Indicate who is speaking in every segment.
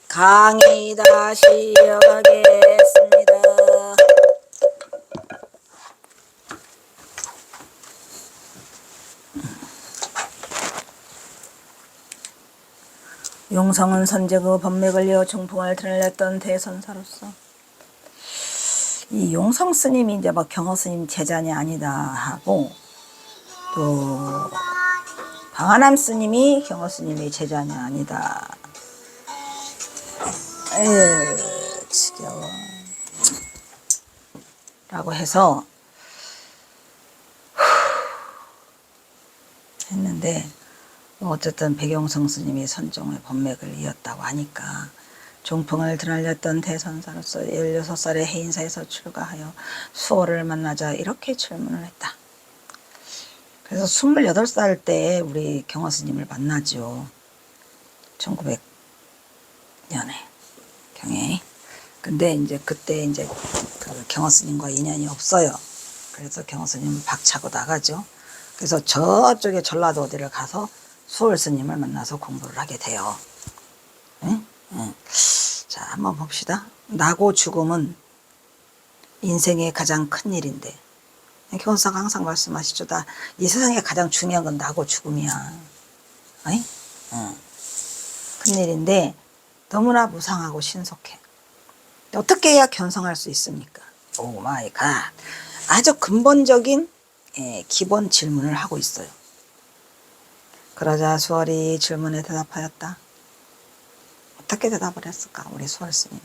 Speaker 1: 강의 다시 이어가겠습니다. 용성은 선제그 법맥을 이어 중풍을 드러냈던 대선사로서 이 용성 스님이 이제 뭐 경허 스님 제자냐 아니다 하고, 또 방아남 스님이 경허 스님의 제자냐 아니다. 지겨워. 라고 해서 했는데, 어쨌든 백용성 스님이 선종의 법맥을 이었다고 하니까 종풍을 드날렸던 대선사로서 16살의 해인사에서 출가하여 수호를 만나자 이렇게 질문을 했다. 그래서 28살 때 우리 경허 스님을 만나죠. 1900년에 경에. 근데 이제 그때 이제 그 경허 스님과 인연이 없어요. 그래서 경허 스님은 박차고 나가죠. 그래서 저쪽에 전라도 어디를 가서 수월 스님을 만나서 공부를 하게 돼요. 응? 응. 자, 한번 봅시다. 나고 죽음은 인생의 가장 큰 일인데, 경호사가 항상 말씀하시죠. 이 세상에 가장 중요한 건 나고 죽음이야. 응? 응. 큰 일인데 너무나 무상하고 신속해. 어떻게 해야 견성할 수 있습니까? 오 마이 갓. 아주 근본적인 기본 질문을 하고 있어요. 그러자 수월이 질문에 대답하였다. 어떻게 대답을 했을까? 우리 수월 스님.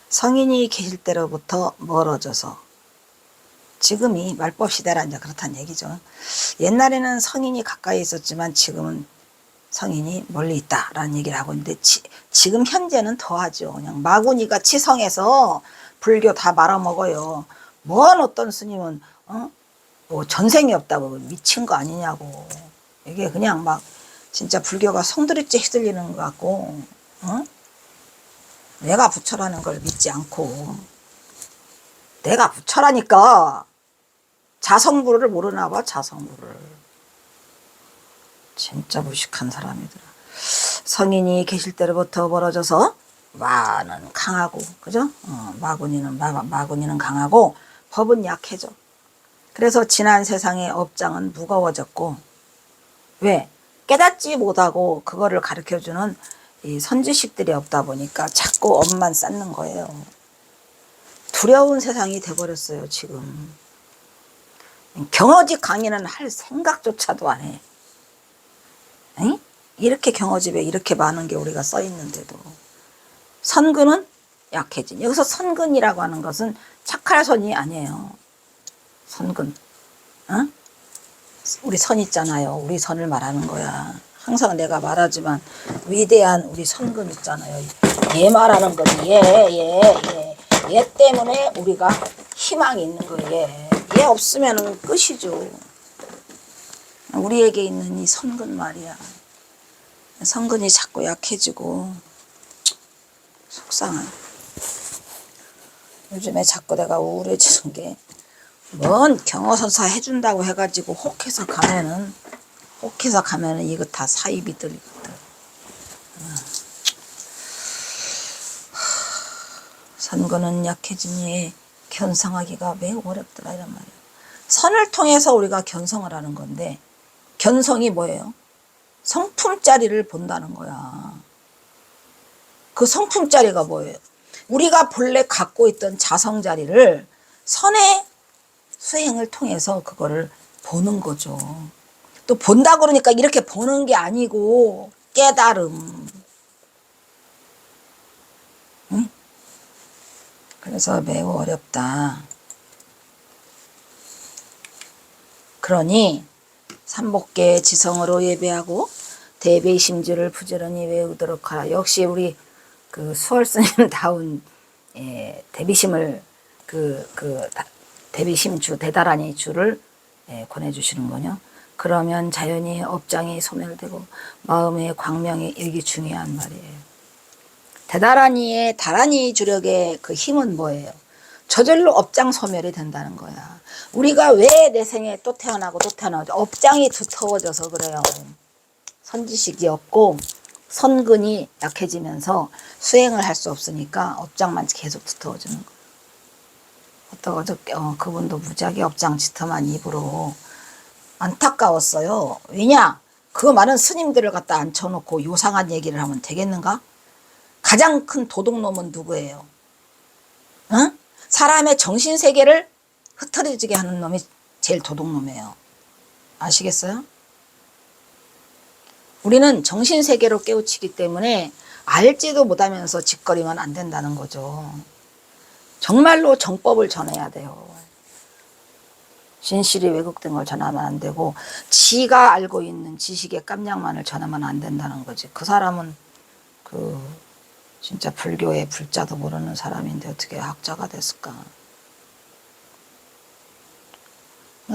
Speaker 1: 성인이 계실 때로부터 멀어져서, 지금이 말법 시대라 이제 그렇다는 얘기죠. 옛날에는 성인이 가까이 있었지만 지금은 성인이 멀리 있다라는 얘기를 하고 있는데, 지금 현재는 더하죠. 그냥 마구니가 치성해서 불교 다 말아먹어요. 뭐한 어떤 스님은 뭐 전생이 없다고 미친 거 아니냐고. 이게 그냥 막 진짜 불교가 송두리째 휘둘리는 것 같고, 내가 부처라는 걸 믿지 않고, 내가 부처라니까 자성불을 모르나 봐. 자성불을. 진짜 무식한 사람이더라. 성인이 계실 때로부터 멀어져서 마는 강하고, 그죠? 마구니는 강하고 법은 약해져. 그래서 지난 세상의 업장은 무거워졌고, 왜? 깨닫지 못하고 그거를 가르쳐주는 이 선지식들이 없다 보니까 자꾸 업만 쌓는 거예요. 두려운 세상이 돼버렸어요, 지금. 경허집 강의는 할 생각조차도 안 해. 응? 이렇게 경허집에 이렇게 많은 게 우리가 써 있는데도. 선근은 약해진. 여기서 선근이라고 하는 것은 착할 선이 아니에요. 선근. 응? 우리 선 있잖아요. 우리 선을 말하는 거야. 항상 내가 말하지만 위대한 우리 선근 있잖아요. 얘 말하는 거지. 얘 때문에 우리가 희망이 있는 거예요. 얘 없으면 끝이죠. 우리에게 있는 이 선근 말이야. 선근이 자꾸 약해지고 속상해. 요즘에 자꾸 내가 우울해지는 게, 뭔 경허선사 해준다고 해가지고 혹해서 가면은 이거 다 사입이 들리거든. 선근은 약해지니 견성하기가 매우 어렵더라 이란 말이야. 선을 통해서 우리가 견성을 하는 건데, 견성이 뭐예요? 성품짜리를 본다는 거야. 그 성품짜리가 뭐예요? 우리가 본래 갖고 있던 자성자리를 선의 수행을 통해서 그거를 보는 거죠. 또 본다 그러니까 이렇게 보는 게 아니고 깨달음. 응? 그래서 매우 어렵다. 그러니 삼복계 지성으로 예배하고 대비심주를 부지런히 외우도록 하라. 역시 우리 그 수월 스님 다운 대비심을 대비심주 대다라니 주를 권해주시는 거요. 그러면 자연히 업장이 소멸되고 마음의 광명이 이게 중요한 말이에요. 대다라니의 다라니 주력의 그 힘은 뭐예요? 저절로 업장 소멸이 된다는 거야. 우리가 왜 내 생에 또 태어나고 업장이 두터워져서 그래요. 선지식이 없고 선근이 약해지면서 수행을 할 수 없으니까 업장만 계속 두터워지는 거예요. 그분도 무지하게 업장 짙어만 입으로 안타까웠어요. 왜냐? 그 많은 스님들을 갖다 앉혀놓고 요상한 얘기를 하면 되겠는가? 가장 큰 도둑놈은 누구예요? 응? 사람의 정신세계를 흐트러지게 하는 놈이 제일 도둑놈이에요. 아시겠어요? 우리는 정신세계로 깨우치기 때문에 알지도 못하면서 짓거리면 안 된다는 거죠. 정말로 정법을 전해야 돼요. 진실이 왜곡된 걸 전하면 안 되고 지가 알고 있는 지식의 깜냥만을 전하면 안 된다는 거지. 그 사람은 진짜 불교의 불자도 모르는 사람인데 어떻게 학자가 됐을까?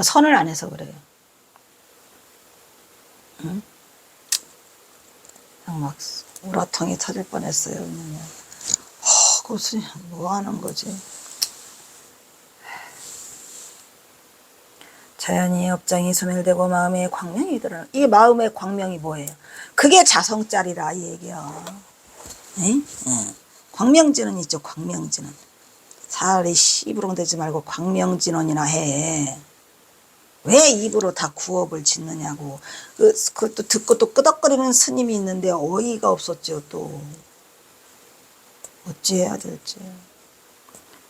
Speaker 1: 선을 안 해서 그래요. 응? 막 우라통이 터질 뻔했어요. 그것이 뭐 하는 거지? 자연히 업장이 소멸되고 마음의 광명이 드러나. 이 마음의 광명이 뭐예요? 그게 자성짜리라 이 얘기야. 응? 응. 광명진원 있죠. 광명진원. 차라리 시부렁대지 말고 광명진원이나 해. 왜 입으로 다 구업을 짓느냐고. 그것도 듣고 또 끄덕거리는 스님이 있는데 어이가 없었죠. 또 어찌해야 될지.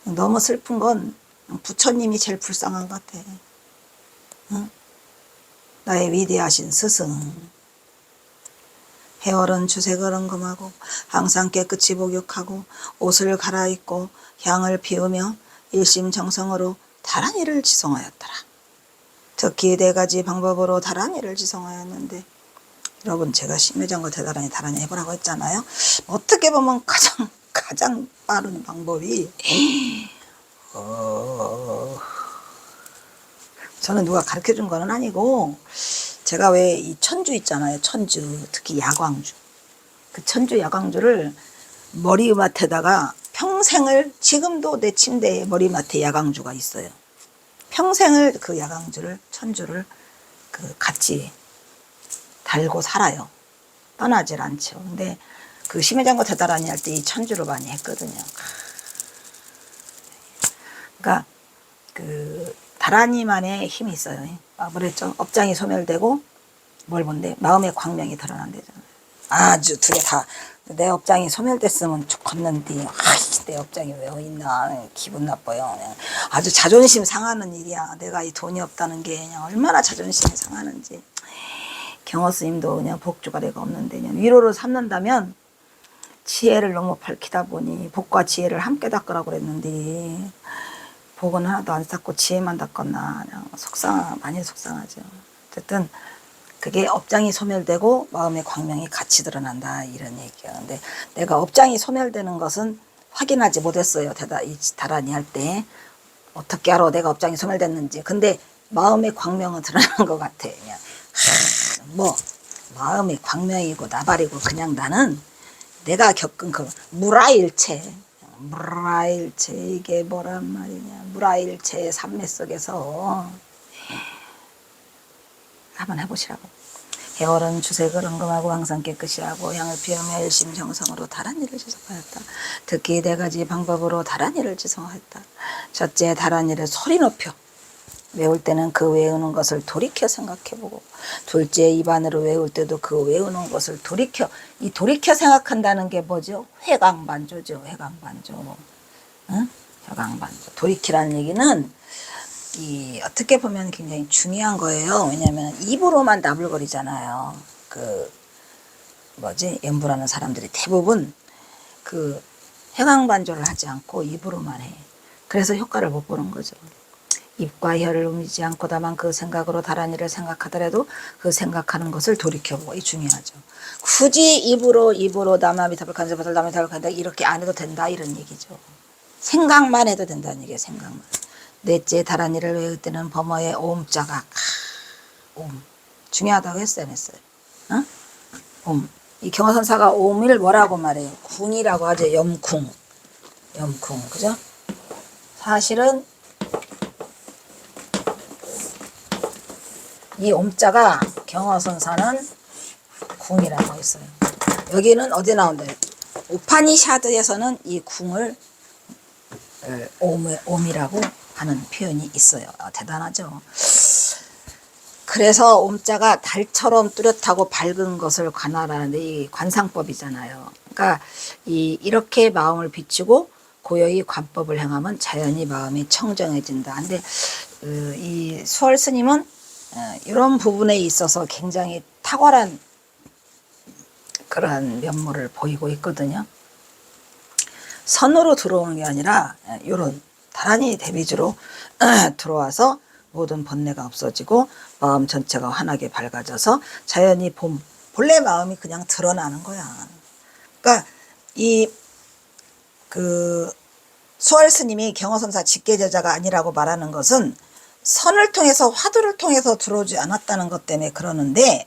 Speaker 1: 너무 슬픈 건 부처님이 제일 불쌍한 것 같아. 응? 나의 위대하신 스승. 해월은 주색을 금하고 항상 깨끗이 목욕하고 옷을 갈아입고 향을 피우며 일심정성으로 다란이를 지성하였더라. 특히 4가지 방법으로 다란이를 지성하였는데, 여러분 제가 심해장과 대다란이 다란이 해보라고 했잖아요. 어떻게 보면 가장 빠른 방법이 저는 누가 가르쳐준 건 아니고, 제가 왜 이 천주 있잖아요. 천주, 특히 야광주. 그 천주 야광주를 머리맡에다가 평생을, 지금도 내 침대에 머리맡에 야광주가 있어요. 평생을 그 야광주를, 천주를 같이 달고 살아요. 떠나질 않죠. 근데 그 심해장과 대다란이 할 때 이 천주를 많이 했거든요. 그러니까 다란이만의 힘이 있어요. 그랬죠. 업장이 소멸되고 뭘 본데? 마음의 광명이 드러난대잖아요. 아주 두 개 다. 내 업장이 소멸됐으면 좋겠는데 내 업장이 왜 있나 기분 나빠요. 그냥 아주 자존심 상하는 일이야. 내가 이 돈이 없다는 게 그냥 얼마나 자존심이 상하는지. 경호 스님도 그냥 복주가 내가 없는데 그냥 위로를 삼는다면 지혜를 너무 밝히다 보니 복과 지혜를 함께 닦으라고 그랬는데 복은 하나도 안 닦고 지혜만 닦았나. 그냥 많이 속상하죠. 어쨌든 그게 업장이 소멸되고 마음의 광명이 같이 드러난다 이런 얘기예요. 근데 내가 업장이 소멸되는 것은 확인하지 못했어요. 이 다란이 할 때. 어떻게 알아 내가 업장이 소멸됐는지. 근데 마음의 광명은 드러나는 것 같아. 그냥 마음의 광명이고 나발이고 그냥 나는 내가 겪은 그 무라일체 이게 뭐란 말이냐. 무라일체의 삶매 속에서 한번 해보시라고. 해월은 주색을 은금하고 항상 깨끗이 하고 향을 피우며 일심정성으로 다란이를 지성하였다. 특히 4가지 방법으로 다란이를 지성하였다. 첫째, 다란이를 소리 높여 외울 때는 그 외우는 것을 돌이켜 생각해보고, 둘째, 입안으로 외울 때도 그 외우는 것을 돌이켜 생각한다는 게 뭐죠? 회광반조죠. 회광반조. 응? 회광반조. 돌이키라는 얘기는 어떻게 보면 굉장히 중요한 거예요. 왜냐하면 입으로만 나불거리잖아요. 연불하는 사람들이 대부분 회광반조를 하지 않고 입으로만 해. 그래서 효과를 못 보는 거죠. 입과 혀를 움직이지 않고 다만 그 생각으로 다란이를 생각하더라도 그 생각하는 것을 돌이켜보고, 이 중요하죠. 굳이 입으로 남아미타불간세바들 남아미타불간다 이렇게 안 해도 된다 이런 얘기죠. 생각만 해도 된다는 얘기예요. 생각만. 넷째, 다란이를 외울 때는 범어의 오음자가 옴 중요하다고 했어요, 안 했어요? 어? 옴. 이 경화선사가 옴을 뭐라고 말해요? 궁이라고 하죠. 염궁, 그죠? 사실은 이 옴자가 경화선사는 궁이라고 했어요. 여기는 어디 나온다. 우파니샤드에서는 이 궁을 옴이라고 하는 표현이 있어요. 대단하죠. 그래서 옴자가 달처럼 뚜렷하고 밝은 것을 관할하는데 이 관상법이잖아요. 그러니까 이렇게 마음을 비추고 고요히 관법을 행하면 자연히 마음이 청정해진다. 근데 이 수월 스님은 이런 부분에 있어서 굉장히 탁월한 그러한 면모를 보이고 있거든요. 선으로 들어오는 게 아니라 이런 다란히 대비주로 들어와서 모든 번뇌가 없어지고 마음 전체가 환하게 밝아져서 자연히 본래 마음이 그냥 드러나는 거야. 그러니까 수월 스님이 경허선사 직계제자가 아니라고 말하는 것은 선을 통해서 화두를 통해서 들어오지 않았다는 것 때문에 그러는데,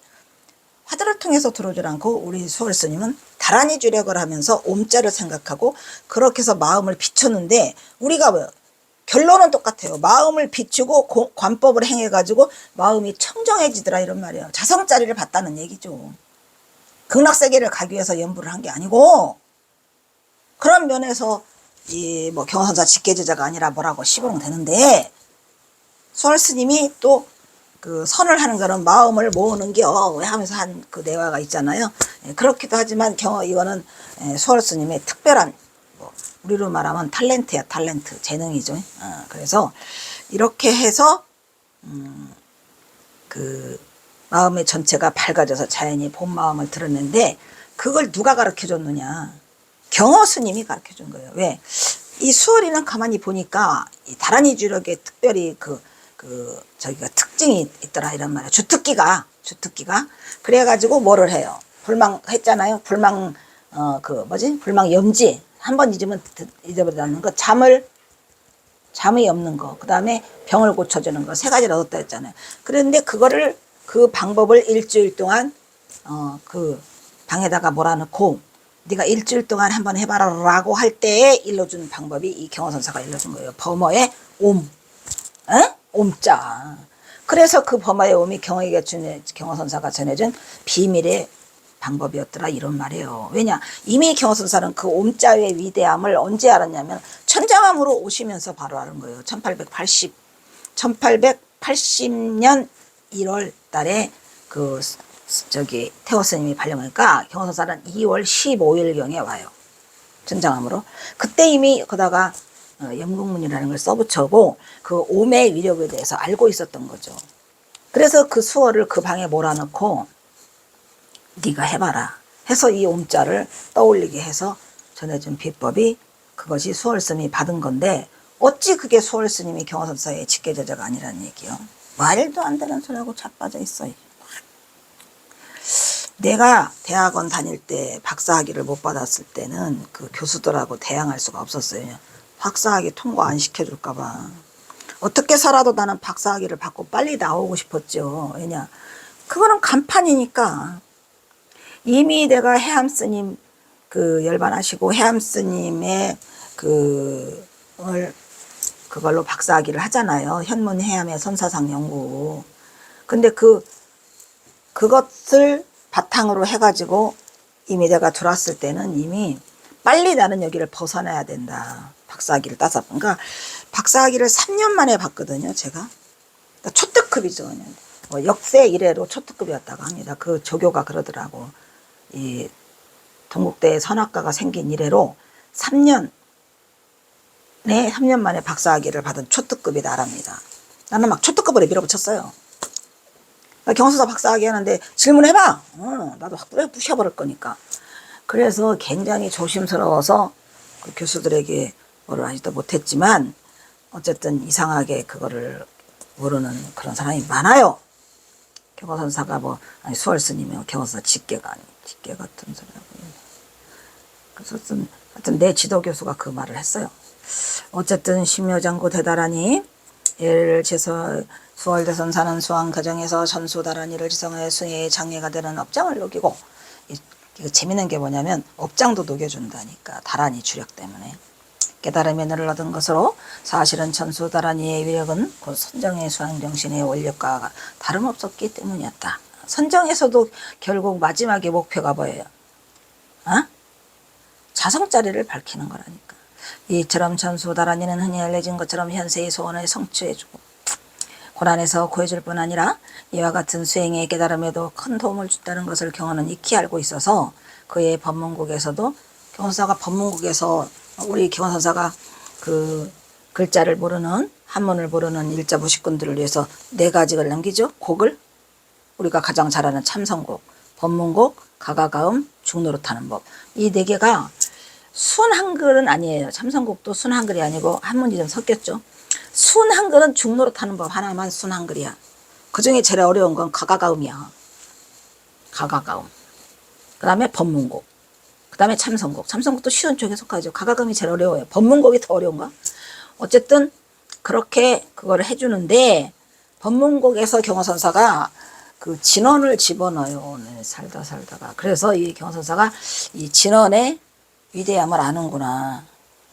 Speaker 1: 화두를 통해서 들어오지 않고 우리 수월 스님은 다란히 주력을 하면서 옴자를 생각하고 그렇게 해서 마음을 비췄는데, 우리가 결론은 똑같아요. 마음을 비추고 관법을 행해가지고 마음이 청정해지더라 이런 말이에요. 자성자리를 봤다는 얘기죠. 극락세계를 가기 위해서 연부를 한 게 아니고, 그런 면에서 뭐 경허선사 직계제자가 아니라 뭐라고 시부름 되는데, 수월 스님이 또 그 선을 하는 거는 마음을 모으는 게 하면서 한 그 내화가 있잖아요. 그렇기도 하지만 이거는 수월 스님의 특별한 우리로 말하면 탤런트야. 탤런트, 재능이죠. 그래서 이렇게 해서 그 마음의 전체가 밝아져서 자연히 본 마음을 드러냈는데, 그걸 누가 가르쳐 줬느냐? 경허 스님이 가르쳐 준 거예요. 왜? 이 수월이는 가만히 보니까 이 다란이 주력에 특별히 저기가 특징이 있더라 이런 말이야. 주특기가 그래가지고 뭐를 해요? 불망했잖아요. 불망 불망 염지, 한번 잊으면 잊어버리는 거, 잠이 없는 거, 그 다음에 병을 고쳐주는 거, 세 가지를 얻었다 했잖아요. 그런데 그 방법을 일주일 동안 그 방에다가 몰아넣고 네가 일주일 동안 한번 해봐라 라고 할 때에 일러준 방법이 이 경허선사가 일러준 거예요. 범어의 옴, 옴자. 그래서 그 범어의 옴이 경허선사가 전해준 비밀의 방법이었더라 이런 말이에요. 왜냐? 이미 경허선사는 그 옴자의 위대함을 언제 알았냐면 천장암으로 오시면서 바로 아는 거예요. 1880년 1월 달에 태호 스님이 발령하니까 경허선사는 2월 15일경에 와요. 천장암으로. 그때 이미 거다가 영국문이라는 걸 써붙여고 그 옴의 위력에 대해서 알고 있었던 거죠. 그래서 그 수어를 그 방에 몰아넣고 네가 해봐라 해서 이 옴자를 떠올리게 해서 전해준 비법이, 그것이 수월 스님이 받은 건데, 어찌 그게 수월 스님이 경허선사의 직계제자가 아니라는 얘기요. 말도 안 되는 소리하고 자빠져 있어요. 내가 대학원 다닐 때 박사학위를 못 받았을 때는 그 교수들하고 대항할 수가 없었어요. 박사학위 통과 안 시켜줄까 봐. 어떻게 살아도 나는 박사학위를 받고 빨리 나오고 싶었죠. 왜냐? 그거는 간판이니까. 이미 내가 해암스님 열반하시고 해암스님의 그걸로 박사학위를 하잖아요. 현문 해암의 선사상 연구. 근데 그것을 바탕으로 해가지고 이미 내가 들어왔을 때는 이미 빨리 나는 여기를 벗어나야 된다. 박사학위를 따서. 그러니까 박사학위를 3년 만에 받거든요, 제가. 그러니까 초특급이죠. 역대 이래로 초특급이었다고 합니다. 그 조교가 그러더라고. 이 동국대 선학과가 생긴 이래로 3년 만에 박사학위를 받은 초특급이다랍니다. 나는 막 초특급으로 밀어붙였어요. 경허선사 박사학위 하는데 질문해봐. 나도 확 부셔버릴 거니까. 그래서 굉장히 조심스러워서 그 교수들에게 뭐를 하지도 못했지만, 어쨌든 이상하게 그거를 모르는 그런 사람이 많아요. 경허선사가 수월 스님이 경허선사 직계가 아니, 직계 같은 소리라고. 그래서 하여튼 내 지도 교수가 그 말을 했어요. 어쨌든 심묘장구 대다라니 예를 수월대선사는 수왕 과정에서 전수다란이를 지성하여 숭의 장애가 되는 업장을 녹이고, 이거 재밌는 게 뭐냐면 업장도 녹여준다니까. 다란이 주력 때문에 깨달음의 눈을 얻은 것으로, 사실은 전수다란이의 위력은 곧 선정의 수왕정신의 원력과 다름없었기 때문이었다. 선정에서도 결국 마지막에 목표가 뭐예요? 어? 자성자리를 밝히는 거라니까. 이처럼 전수다라니는 흔히 알려진 것처럼 현세의 소원을 성취해주고 고난에서 구해줄 뿐 아니라 이와 같은 수행의 깨달음에도 큰 도움을 준다는 것을 경호는 익히 알고 있어서 그의 법문국에서도 경호선사가 법문국에서 우리 경호선사가 그 글자를 모르는 한문을 모르는 일자 무식꾼들을 위해서 4가지를 남기죠. 곡을 우리가 가장 잘 아는 참선곡, 법문곡, 가가가음, 중노릇하는 법. 이 4개가 순 한글은 아니에요. 참선곡도 순 한글이 아니고 한문이 좀 섞였죠. 순 한글은 중노릇하는 법 하나만 순 한글이야. 그 중에 제일 어려운 건 가가가음이야. 가가가음. 그 다음에 법문곡. 그 다음에 참선곡. 참선곡도 쉬운 쪽에 속하죠. 가가가음이 제일 어려워요. 법문곡이 더 어려운가? 어쨌든 그렇게 그거를 해주는데 법문곡에서 경호선사가 그 진언을 집어넣어요. 네, 살다가. 그래서 이 경호선사가 이 진언의 위대함을 아는구나.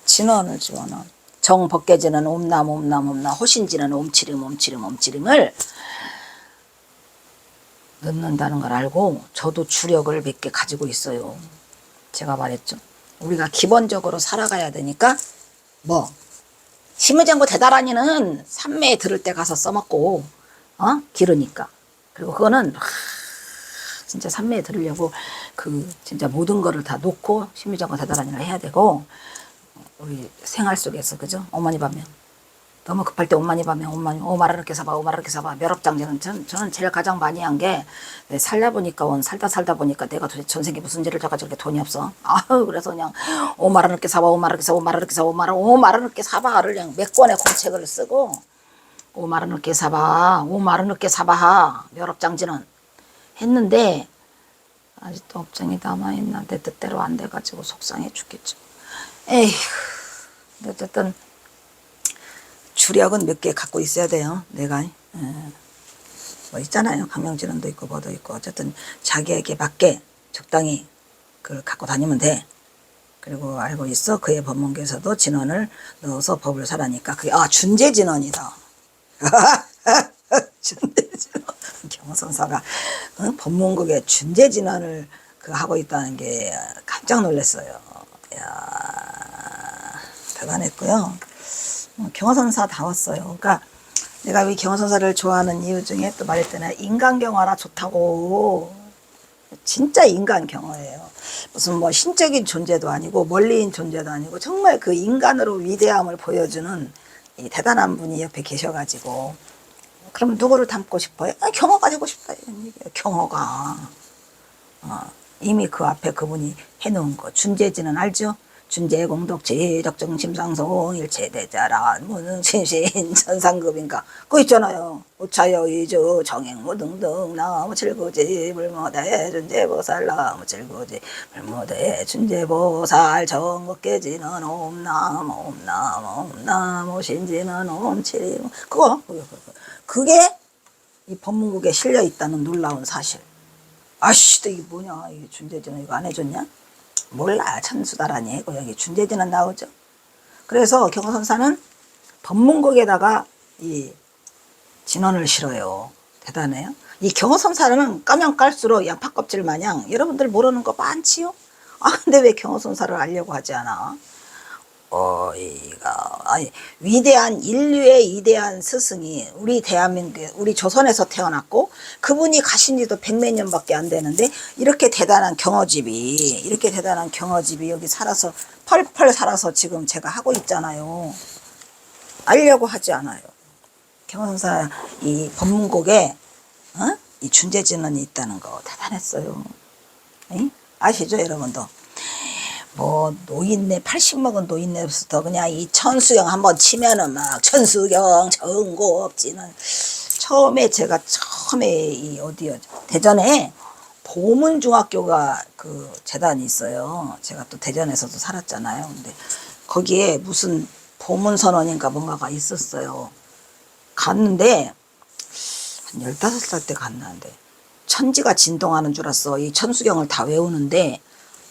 Speaker 1: 진언을 집어넣어. 정법계지는 옴남 호신지는 옴치림을 넣는다는 걸 알고 저도 주력을 몇 개 가지고 있어요. 제가 말했죠. 우리가 기본적으로 살아가야 되니까 심의장구 대다라니는 삼매에 들을 때 가서 써먹고 기르니까. 그리고 그거는 진짜 삼매에 들으려고 진짜 모든 거를 다 놓고 심의장구 대다라니를 해야 되고 우리 생활 속에서 그죠? 어머니 밤에 너무 급할 때 엄마니 밤에 오마라 이렇게 사봐 멸업장제는 저는 제일 가장 많이 한 게 살다 보니까 살다 보니까 내가 도대체 전생에 무슨 죄를 져가지고 이렇게 돈이 없어. 그래서 그냥 오마라 이렇게 사봐 그냥 몇 권의 공책을 쓰고 오마라 이렇게 사봐 멸업장제는 했는데 아직도 업장이 남아있나 내 뜻대로 안 돼가지고 속상해 죽겠죠. 에휴, 어쨌든 주력은 몇 개 갖고 있어야 돼요. 내가 있잖아요. 강명진원도 있고 뭐도 있고 어쨌든 자기에게 맞게 적당히 그걸 갖고 다니면 돼. 그리고 알고 있어. 그의 법문계에서도 진언을 넣어서 법을 사라니까 그게 준재진언이다. 준재진언. 경호선사가 법문국에 준재진언을 하고 있다는 게 깜짝 놀랐어요. 야, 대단했고요. 경호선사다웠어요. 그러니까 내가 이 경호선사를 좋아하는 이유 중에 또 말했잖아요. 인간경화라 좋다고. 진짜 인간경화예요. 무슨 신적인 존재도 아니고 멀리인 존재도 아니고 정말 그 인간으로 위대함을 보여주는 이 대단한 분이 옆에 계셔가지고 그럼 누구를 닮고 싶어요? 경호가 되고 싶다 이런 얘기예요. 경호가 이미 그 앞에 그분이 해놓은 거 준재지는 알죠? 준재공덕지 적정심상송 일체대자란 무능신신 천상급인가 그거 있잖아요. 우차여의주 정행무 등등 나무 칠구지 불모대 준재보살 나무 칠구지 불모대 준재보살 정법계지는 옴나무 신지는 옴치림 그게 이 법문국에 실려 있다는 놀라운 사실. 아씨, 이게 뭐냐? 이게 준재지는 이거 안 해줬냐? 몰라. 천수다라니 하고 여기 준재지는 나오죠. 그래서 경호선사는 법문곡에다가 이 진언을 실어요. 대단해요. 이 경호선사는 까면 깔수록 양파껍질 마냥 여러분들 모르는 거 많지요? 근데 왜 경호선사를 알려고 하지 않아? 위대한 인류의 위대한 스승이 우리 대한민국 우리 조선에서 태어났고 그분이 가신 지도 100몇 년밖에 안 되는데 이렇게 대단한 경어집이 여기 살아서 펄펄 살아서 지금 제가 하고 있잖아요. 알려고 하지 않아요. 경호선사 이 법문곡에 이 준재진언이 있다는 거 대단했어요. 아시죠 여러분도? 노인네 80 먹은 노인네부터 그냥 이 천수경 한번 치면은 막 천수경 정고업지는 제가 처음에 이 어디요 대전에 보문중학교가 그 재단이 있어요. 제가 또 대전에서도 살았잖아요. 근데 거기에 무슨 보문선언인가 뭔가가 있었어요. 갔는데 한 15살 때 갔는데 천지가 진동하는 줄 알았어. 이 천수경을 다 외우는데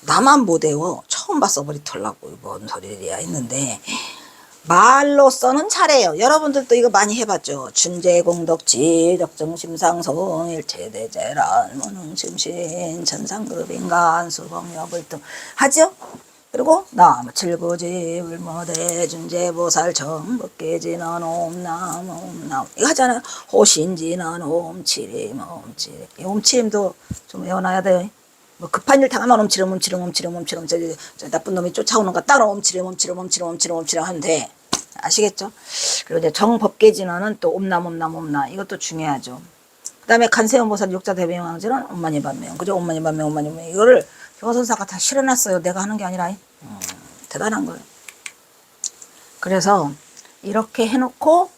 Speaker 1: 나만 못 외워. 처음 봤어. 머리 털라고 뭔 소리야 했는데 말로써는 잘해요. 여러분들도 이거 많이 해봤죠. 준재공덕지 적정심상송 일체대재란 무능심신 천상급인간 수범여불등 하죠. 그리고 나무 칠구지 불모대 준재보살 정법계지는 옴남 옴남 이거 하잖아요. 호신지는 옴치림 옴치림 옴치림도 좀 외워놔야 돼요. 뭐 급한 일 당하면 옴치름 옴치름 옴치름 옴치름 저 나쁜 놈이 쫓아오는 거 따라 옴치름 옴치름 옴치름 옴치름 옴치름 하면 돼. 아시겠죠? 그리고 이제 정법계진어는 또 옴남 옴남 옴남 이것도 중요하죠. 그 다음에 간세음보살 육자대비명왕제는 옴마니 반명 그죠? 옴마니 반명 옴마니 반명 이거를 경화선사가 다 실어놨어요. 내가 하는 게 아니라 대단한 거예요. 그래서 이렇게 해놓고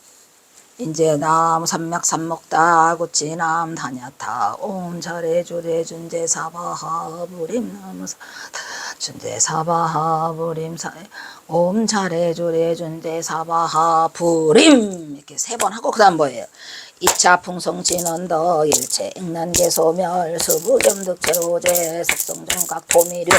Speaker 1: 이제 나무 산맥 산목다 고치남 다냐타 옴 잘해주래 준재사바하 부림 나무 준재사바하 부림 옴 잘해주래 준재사바하 부림 이렇게 3번 하고 그 다음 뭐예요? 2차 풍성진언더 일체 액난계소멸 수부겸득제로제 석성정각 도미륜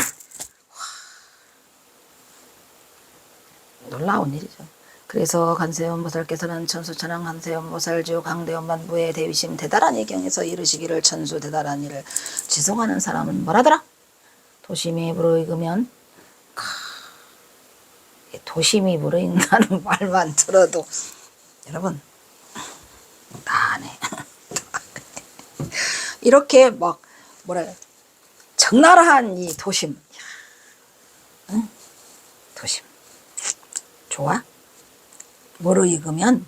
Speaker 1: 놀라운 일이죠. 그래서 간세음보살께서는 천수천왕 간세음보살주 강대원만부의 대위심 대단한 이경에서 이르시기를 천수 대단한 일을 지속하는 사람은 뭐라더라? 도심이 무르익으면 도심이 무르익는다는 말만 들어도 여러분 다 아네. 이렇게 막 뭐라 적나라한 이 도심 응? 도심 좋아? 무르익으면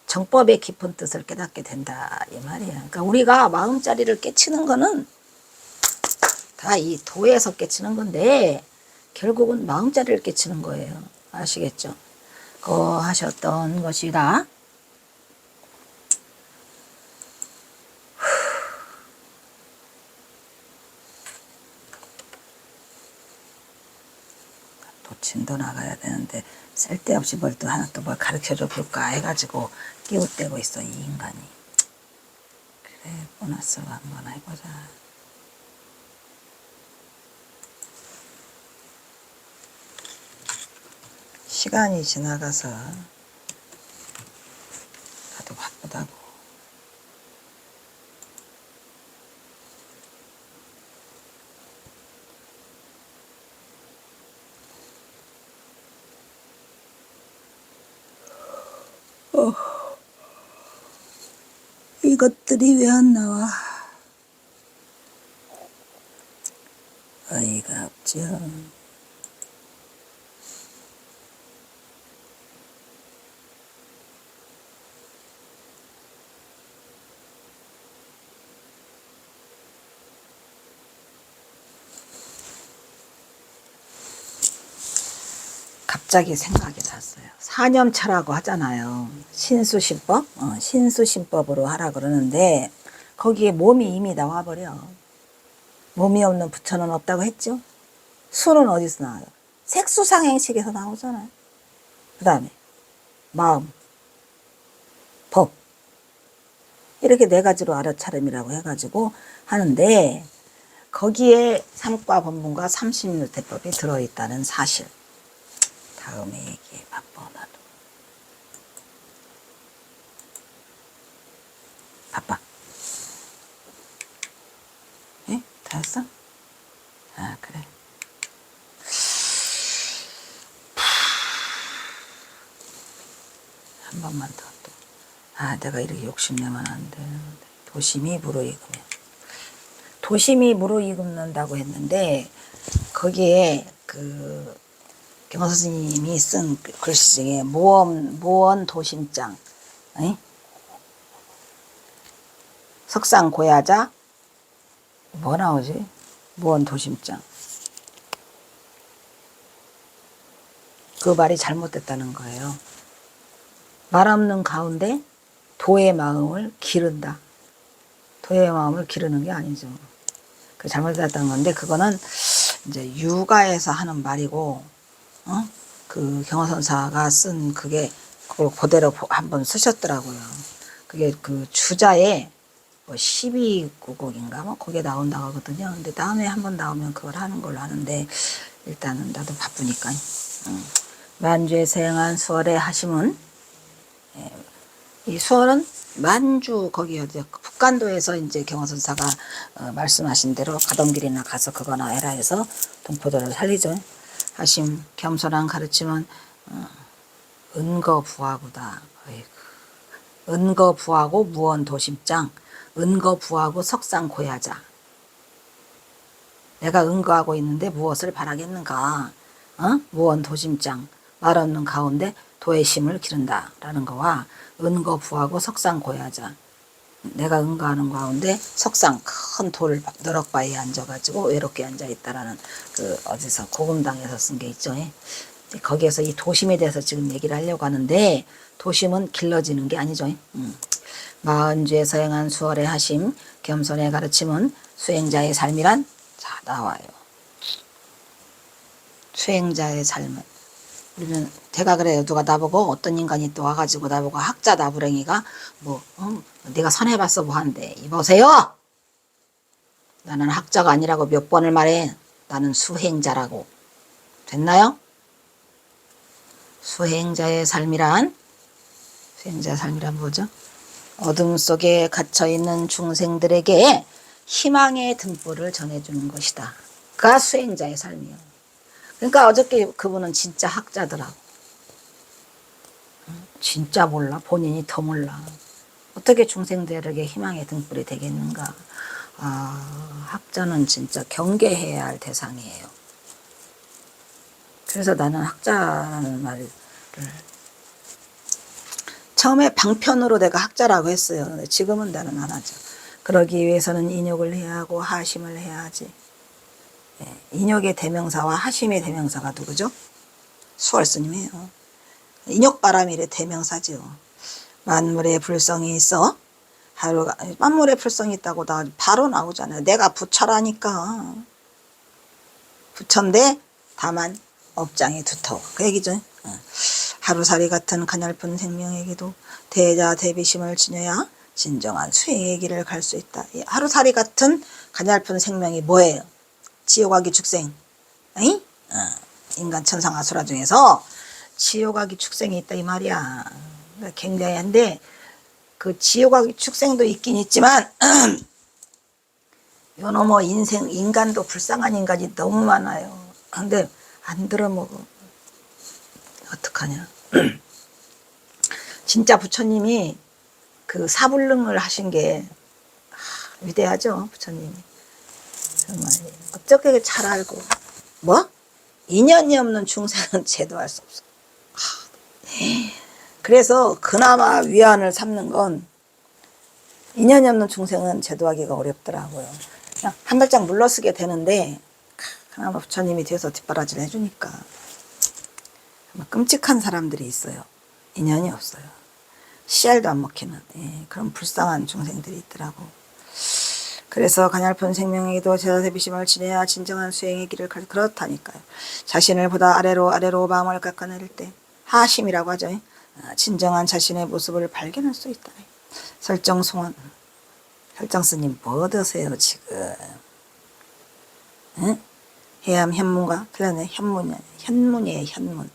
Speaker 1: 정법의 깊은 뜻을 깨닫게 된다 이 말이야. 그러니까 우리가 마음자리를 깨치는 거는 다 이 도에서 깨치는 건데 결국은 마음자리를 깨치는 거예요. 아시겠죠? 그 하셨던 것이다. 도친도 나가야 되는데 쓸데없이 뭘 또 하나 또 뭘 가르쳐줘 볼까 해가지고 끼웃대고 있어 이 인간이. 그래 보너스로 한번 해보자. 시간이 지나가서 나도 바쁘다고. 이것들이 왜 안 나와? 어이가 없죠. 갑자기 생각이 났어요. 사념차라고 하잖아요. 신수신법? 신수신법으로 하라 그러는데 거기에 몸이 이미 나와버려. 몸이 없는 부처는 없다고 했죠. 수는 어디서 나와요? 색수상행식에서 나오잖아요. 그 다음에 마음, 법 이렇게 4가지로 알아차림이라고 해가지고 하는데 거기에 삼과 본문과 30율대법이 들어있다는 사실. 다음에 얘기해. 바빠 나도. 바빠. 예? 다 했어? 아 그래. 한 번만 더 또. 아 내가 이렇게 욕심내면 안 되는데. 도심이 무르익으면. 도심이 무르익는다고 했는데 거기에 그 경화 스님이 쓴 글씨 중에 무언 도심장, 석상 고야자, 뭐 나오지? 무언 도심장. 그 말이 잘못됐다는 거예요. 말 없는 가운데 도의 마음을 기른다. 도의 마음을 기르는 게 아니죠. 그 잘못됐다는 건데 그거는 이제 유가에서 하는 말이고. 그 경화선사가 쓴 그게 그걸 그대로 한번 쓰셨더라고요. 그게 그 주자에 뭐 12구곡인가 뭐 거기에 나온다고 하거든요. 근데 다음에 한번 나오면 그걸 하는 걸로 하는데 일단은 나도 바쁘니까 만주에 서행한 수월의 하심은, 이 수월은 만주 거기 어디 북간도에서 이제 경화선사가 말씀하신 대로 가던 길이나 가서 그거나 해라 해서 동포도를 살리죠. 하심 겸손한 가르침은 은거부하고다. 은거부하고 무언도심장, 은거부하고 석상고야자. 내가 은거하고 있는데 무엇을 바라겠는가? 무언도심장, 말 없는 가운데 도의 심을 기른다라는 거와 은거부하고 석상고야자. 내가 은거하는 가운데 석상 큰 돌 너럭바위에 앉아가지고 외롭게 앉아있다라는 그 어디서 고금당에서 쓴 게 있죠. 거기에서 이 도심에 대해서 지금 얘기를 하려고 하는데 도심은 길러지는 게 아니죠. 마흔주에 서행한 수월의 하심 겸손의 가르침은 수행자의 삶이란 자 나와요. 수행자의 삶은 우리는 제가 그래요. 누가 나보고 어떤 인간이 또 와가지고 나보고 학자 나부랭이가 네가 선해봤어 뭐 한대. 이보세요. 나는 학자가 아니라고 몇 번을 말해. 나는 수행자라고. 됐나요? 수행자의 삶이란 뭐죠? 어둠 속에 갇혀있는 중생들에게 희망의 등불을 전해주는 것이다. 그가 수행자의 삶이에요. 그러니까 어저께 그분은 진짜 학자더라고. 진짜 몰라. 본인이 더 몰라. 어떻게 중생들에게 희망의 등불이 되겠는가. 학자는 진짜 경계해야 할 대상이에요. 그래서 나는 학자라는 말을 처음에 방편으로 내가 학자라고 했어요. 근데 지금은 나는 안 하죠. 그러기 위해서는 인욕을 해야 하고 하심을 해야 하지. 인욕의 대명사와 하심의 대명사가 누구죠? 수월스님이에요. 인욕바람일의 대명사죠. 만물의 불성이 있어. 만물의 불성이 있다고 나 바로 나오잖아요. 내가 부처라니까. 부처인데 다만 업장이 두터워. 그 얘기죠. 하루살이 같은 가냘픈 생명에게도 대자 대비심을 지녀야 진정한 수행의 길을 갈 수 있다. 이 하루살이 같은 가냘픈 생명이 뭐예요? 지옥아기 축생. 인간 천상 아수라 중에서 지옥아기 축생이 있다 이 말이야. 굉장한데 그 지옥아기 축생도 있긴 있지만 요놈의 인간도 불쌍한 인간이 너무 많아요. 근데 안 들어먹어. 어떡하냐. 진짜 부처님이 그 사불능을 하신 게 위대하죠. 부처님이. 정말 어떻게 잘 알고 인연이 없는 중생은 제도할 수 없어. 그래서 그나마 위안을 삼는 건 인연이 없는 중생은 제도하기가 어렵더라고요. 그냥 한 발짝 물러서게 되는데 그나마 부처님이 뒤에서 뒷바라지를 해주니까. 끔찍한 사람들이 있어요. 인연이 없어요. 씨알도 안 먹히는 그런 불쌍한 중생들이 있더라고. 그래서 가냘픈 생명에게도 제자 대비심을 지내야 진정한 수행의 길을 그렇다니까요. 자신을 보다 아래로 마음을 깎아내릴 때 하심이라고 하죠. 진정한 자신의 모습을 발견할 수 있다. 설정송원 설정스님 뭐 드세요 지금? 해암 현문과 틀렸네. 현문이에요. 현문.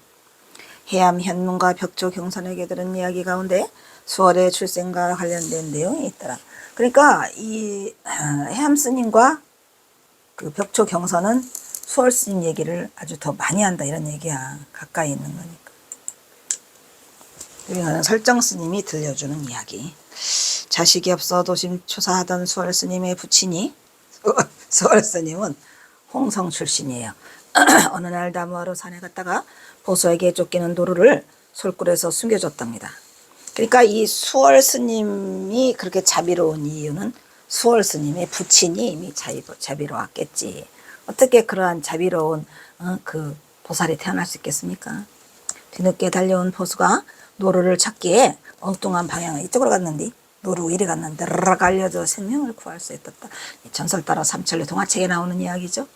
Speaker 1: 해암 현문과 벽조 경선에게 들은 이야기 가운데 수월의 출생과 관련된 내용이 있더라. 그러니까 이 해암 스님과 그 벽조 경선은 수월 스님 얘기를 아주 더 많이 한다 이런 얘기야. 가까이 있는 거니까. 이거는 설정 스님이 들려주는 이야기. 자식이 없어 도심초사하던 수월 스님의 부친이 수월 스님은 홍성 출신이에요. 어느 날 나무하러 산에 갔다가 보수에게 쫓기는 도루를 솔굴에서 숨겨줬답니다. 그러니까 이 수월 스님이 그렇게 자비로운 이유는 수월 스님의 부친이 이미 자비로웠겠지. 어떻게 그러한 자비로운 그 보살이 태어날 수 있겠습니까? 뒤늦게 달려온 보수가 노루를 찾기에 엉뚱한 방향을 이쪽으로 갔는데 노루 이리 갔는데 르르 알려져 생명을 구할 수 있었다. 전설 따라 삼천리 동화책에 나오는 이야기죠.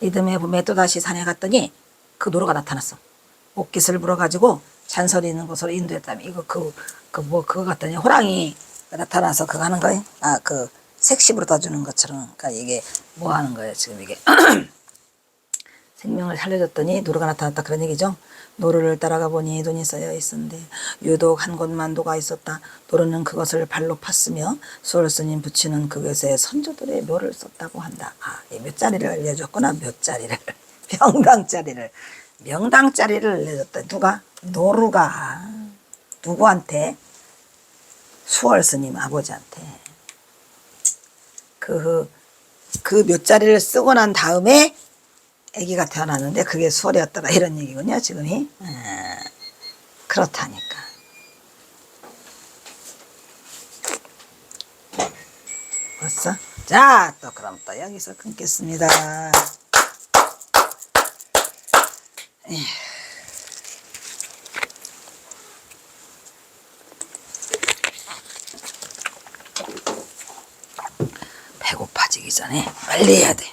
Speaker 1: 이듬해 봄에 또다시 산에 갔더니 그 노루가 나타났어. 옷깃을 물어가지고 잔설이 있는 곳으로 인도했다며. 이거 그거 같더니 호랑이 나타나서 그거 하는 거예요. 그 색시 물어다 주는 것처럼. 그러니까 이게 뭐 하는 거예요 지금 이게. 생명을 살려줬더니 노루가 나타났다 그런 얘기죠. 노루를 따라가 보니 돈이 쌓여 있었는데 유독 한 곳만 노가 있었다. 노루는 그것을 발로 팠으며 수월스님 부치는 그것에 선조들의 묘를 썼다고 한다. 이 묘자리를 알려줬구나. 묘자리를. 명당자리를 내줬다. 누가? 노루가. 누구한테? 수월스님 아버지한테. 그 묘자리를 쓰고 난 다음에 아기가 태어났는데 그게 수월이었더라 이런 얘기군요 지금이. 그렇다니까. 벌써? 자, 또 그럼 또 여기서 끊겠습니다. 배고파지기 전에 빨리 해야 돼.